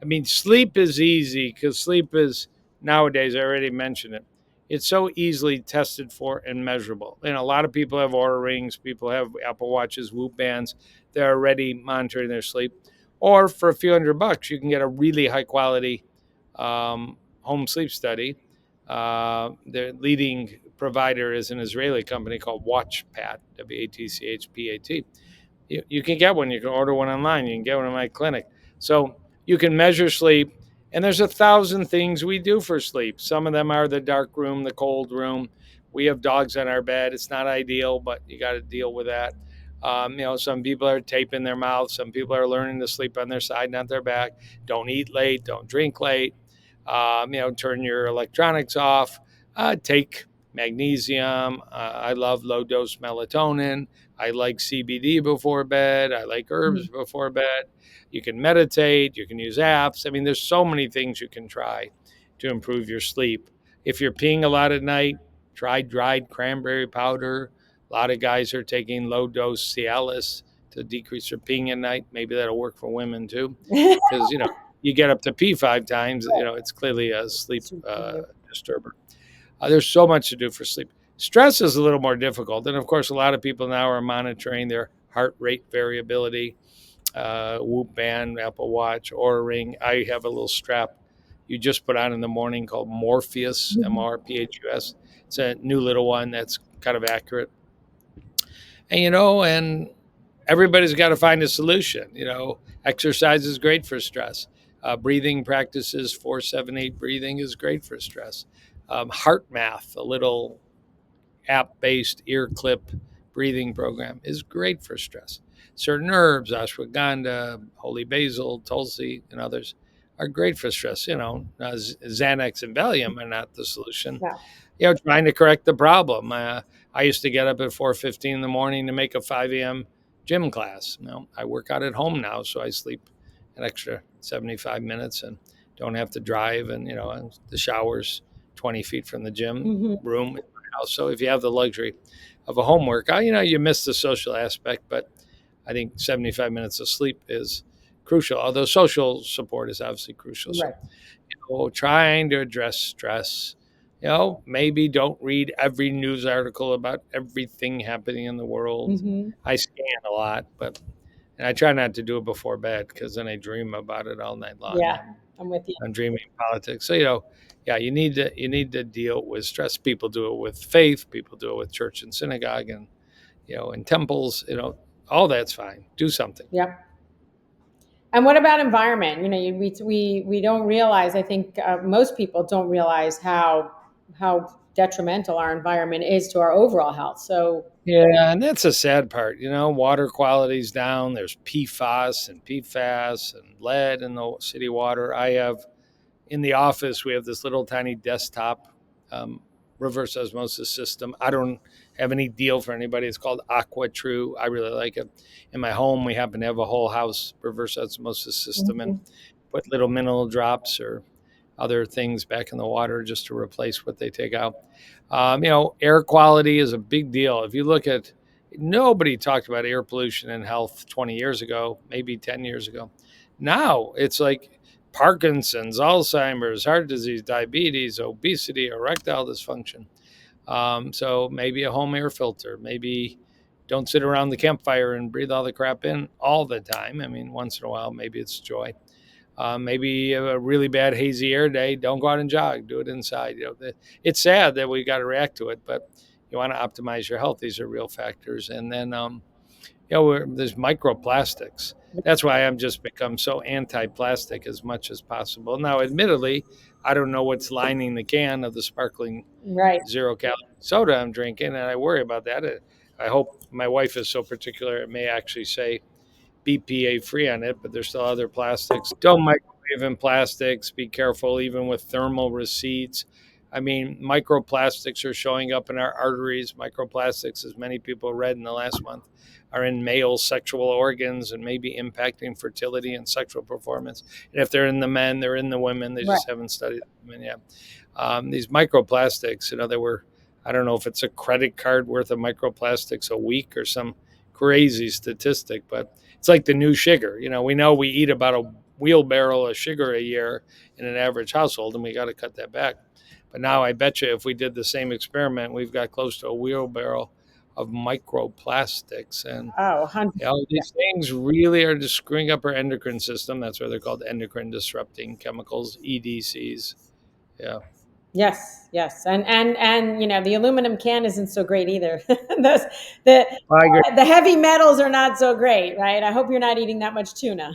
[SPEAKER 2] I mean, sleep is easy because sleep is nowadays, I already mentioned it, it's so easily tested for and measurable. A lot of people have Aura rings, people have Apple Watches, Whoop bands. They're already monitoring their sleep. Or for a few $100, you can get a really high quality home sleep study. Their leading provider is an Israeli company called WatchPat, WATCHPAT. You can get one. You can order one online. You can get one in my clinic. So you can measure sleep. And there's 1,000 things we do for sleep. Some of them are the dark room, the cold room. We have dogs on our bed. It's not ideal, but you got to deal with that. Some people are taping their mouth. Some people are learning to sleep on their side, not their back. Don't eat late. Don't drink late. Turn your electronics off. Take magnesium. I love low dose melatonin. I like CBD before bed. I like herbs before bed. You can meditate. You can use apps. I mean, there's so many things you can try to improve your sleep. If you're peeing a lot at night, try dried cranberry powder. A lot of guys are taking low dose Cialis to decrease their peeing at night. Maybe that'll work for women too, because you get up to pee 5 times. It's clearly a sleep disturber. There's so much to do for sleep. Stress is a little more difficult. And of course, a lot of people now are monitoring their heart rate variability, Whoop band, Apple Watch, or Ring. I have a little strap you just put on in the morning called Morpheus, MRPHUS. It's a new little one that's kind of accurate. And everybody's got to find a solution. Exercise is great for stress. Breathing practices, 478 breathing is great for stress. Heart math, a little app based ear clip breathing program, is great for stress. Certain herbs, ashwagandha, holy basil, tulsi, and others are great for stress. Xanax and Valium are not the solution.
[SPEAKER 1] Yeah.
[SPEAKER 2] Trying to correct the problem. I used to get up at 4:15 in the morning to make a 5 a.m. gym class. I work out at home now, so I sleep an extra 75 minutes and don't have to drive. And the shower's 20 feet from the gym
[SPEAKER 1] Mhm.
[SPEAKER 2] room in my house. So if you have the luxury of a home workout, you miss the social aspect, but I think 75 minutes of sleep is crucial. Although social support is obviously crucial.
[SPEAKER 1] Right.
[SPEAKER 2] So, trying to address stress. Maybe don't read every news article about everything happening in the world.
[SPEAKER 1] Hmm.
[SPEAKER 2] I scan a lot, but and I try not to do it before bed because then I dream about it all night long.
[SPEAKER 1] Yeah,
[SPEAKER 2] I'm
[SPEAKER 1] I'm with you.
[SPEAKER 2] I'm dreaming politics. So yeah, you need to deal with stress. People do it with faith. People do it with church and synagogue, and in temples. All that's fine. Do something.
[SPEAKER 1] Yep. And what about environment? We don't realize. I think most people don't realize how detrimental our environment is to our overall health. So
[SPEAKER 2] Yeah, and that's a sad part. Water quality's down. There's PFAS and PFAS and lead in the city water. I have in the office, we have this little tiny desktop um, reverse osmosis system. I don't have any deal for anybody. It's called Aqua True. I really like it. In my home, we happen to have a whole house reverse osmosis system and
[SPEAKER 1] mhm.
[SPEAKER 2] put little mineral drops or other things back in the water just to replace what they take out. Air quality is a big deal. If you look at nobody talked about air pollution and health 20 years ago, maybe 10 years ago. Now it's like Parkinson's, Alzheimer's, heart disease, diabetes, obesity, erectile dysfunction. So maybe a home air filter. Maybe don't sit around the campfire and breathe all the crap in all the time. I mean, once in a while, maybe it's joy. Maybe a really bad hazy air day. Don't go out and jog. Do it inside. It's sad that we got to react to it, but you want to optimize your health. These are real factors. And then there's microplastics. That's why I'm just become so anti-plastic as much as possible. Now, admittedly, I don't know what's lining the can of the sparkling
[SPEAKER 1] Right.
[SPEAKER 2] zero calorie soda I'm drinking, and I worry about that. I hope my wife is so particular; it may actually say BPA free on it, but there's still other plastics. Don't microwave in plastics. Be careful, even with thermal receipts. I mean, microplastics are showing up in our arteries. Microplastics, as many people read in the last month, are in male sexual organs and maybe impacting fertility and sexual performance. And if they're in the men, they're in the women. They
[SPEAKER 1] Right.
[SPEAKER 2] just haven't studied women yet. These microplastics, they were, I don't know if it's a credit card worth of microplastics a week or some crazy statistic, but it's like the new sugar. We know we eat about a wheelbarrow of sugar a year in an average household, and we got to cut that back. But now I bet you if we did the same experiment, we've got close to a wheelbarrow of microplastics. And
[SPEAKER 1] Oh, 100. Yeah.
[SPEAKER 2] these things really are just screwing up our endocrine system. That's why they're called endocrine disrupting chemicals, EDCs. Yeah.
[SPEAKER 1] Yes, yes, and the aluminum can isn't so great either. Those the
[SPEAKER 2] I agree.
[SPEAKER 1] the heavy metals are not so great, right? I hope you're not eating that much tuna.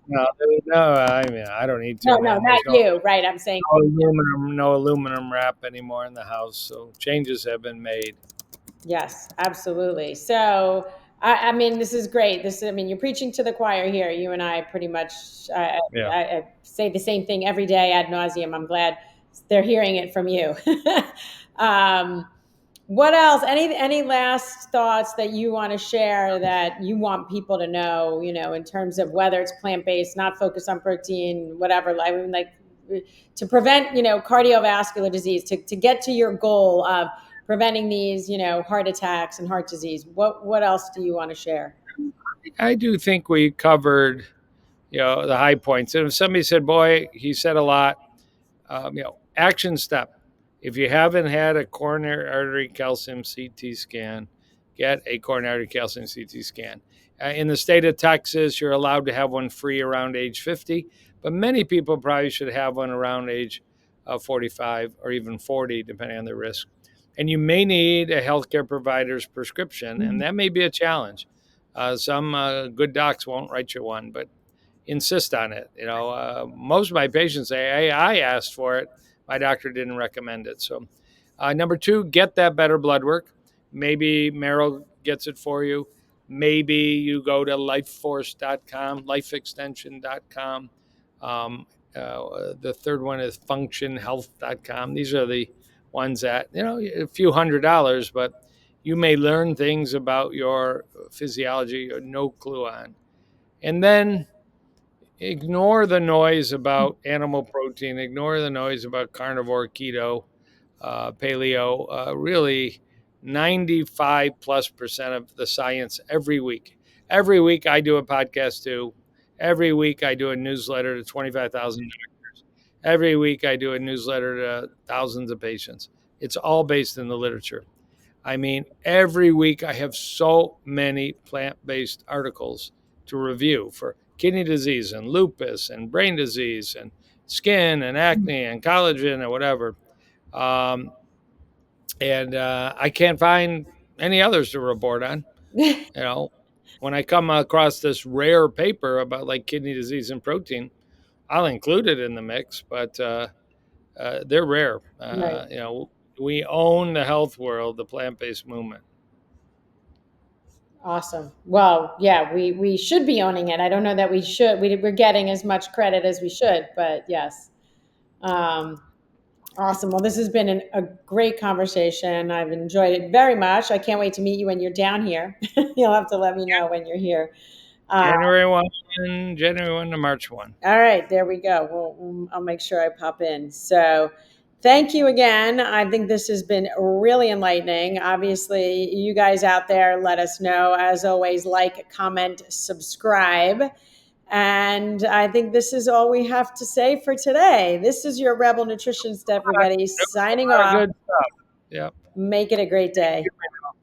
[SPEAKER 2] No, I mean, I don't eat
[SPEAKER 1] No,
[SPEAKER 2] tuna,
[SPEAKER 1] no,
[SPEAKER 2] and
[SPEAKER 1] not
[SPEAKER 2] there's no
[SPEAKER 1] you, right? I'm saying
[SPEAKER 2] no aluminum wrap anymore in the house. So changes have been made.
[SPEAKER 1] yes, absolutely. So, I mean, this is great. I mean, you're preaching to the choir here. You and I pretty much
[SPEAKER 2] Yeah.
[SPEAKER 1] I say the same thing every day ad nauseum. I'm glad they're hearing it from you. um, what else? Any last thoughts that you want to share that you want people to know? In terms of whether it's plant based, not focused on protein, whatever. I mean, like to prevent cardiovascular disease, to get to your goal of preventing these heart attacks and heart disease. What else do you want to share?
[SPEAKER 2] I do think we covered, the high points. And if somebody said, boy, he said a lot, action step. If you haven't had a coronary artery calcium CT scan, get a coronary artery calcium CT scan. In the state of Texas, you're allowed to have one free around age 50, but many people probably should have one around age 45 or even 40, depending on the risk. And you may need a healthcare provider's prescription, and
[SPEAKER 1] Mhm.
[SPEAKER 2] that may be a challenge. Some good docs won't write you one, but insist on it. Most of my patients say, "Hey, I asked for it. My doctor didn't recommend it." So, number two, get that better blood work. Maybe Merrill gets it for you. Maybe you go to lifeforce.com, lifeextension.com. Um, the third one is functionhealth.com. These are the ones that, a few $100s, but you may learn things about your physiology you no clue on. And then ignore the noise about animal protein, ignore the noise about carnivore, keto, paleo. Really, 95+% of the science every week. Every week, I do a podcast too. Every week I do a newsletter to 25,000 doctors. Every week I do a newsletter to thousands of patients. It's all based in the literature. I mean, every week I have so many plant based articles to review for kidney disease and lupus and brain disease and skin and acne and collagen and whatever. Um, and I can't find any others to report on. You know, when I come across this rare paper about like kidney disease and protein, I'll include it in the mix, but they're rare.
[SPEAKER 1] Right.
[SPEAKER 2] We own the health world, the plant based movement.
[SPEAKER 1] Awesome. Well, yeah, we should be owning it. I don't know that we should. We're getting as much credit as we should, but yes. Um, awesome. Well, this has been a great conversation. I've enjoyed it very much. I can't wait to meet you when you're down here. You'll have to let me know when you're here. Uh,
[SPEAKER 2] January 1, January 1 to March 1.
[SPEAKER 1] all right, there we go. I'll make sure I pop in. So, thank you again. I think this has been really enlightening. Obviously, you guys out there, let us know. As always, like, comment, subscribe. And I think this is all we have to say for today. This is your Rebel Nutritionist, everybody, signing
[SPEAKER 2] A lot of
[SPEAKER 1] off.
[SPEAKER 2] good stuff. Yep.
[SPEAKER 1] Make it a great day.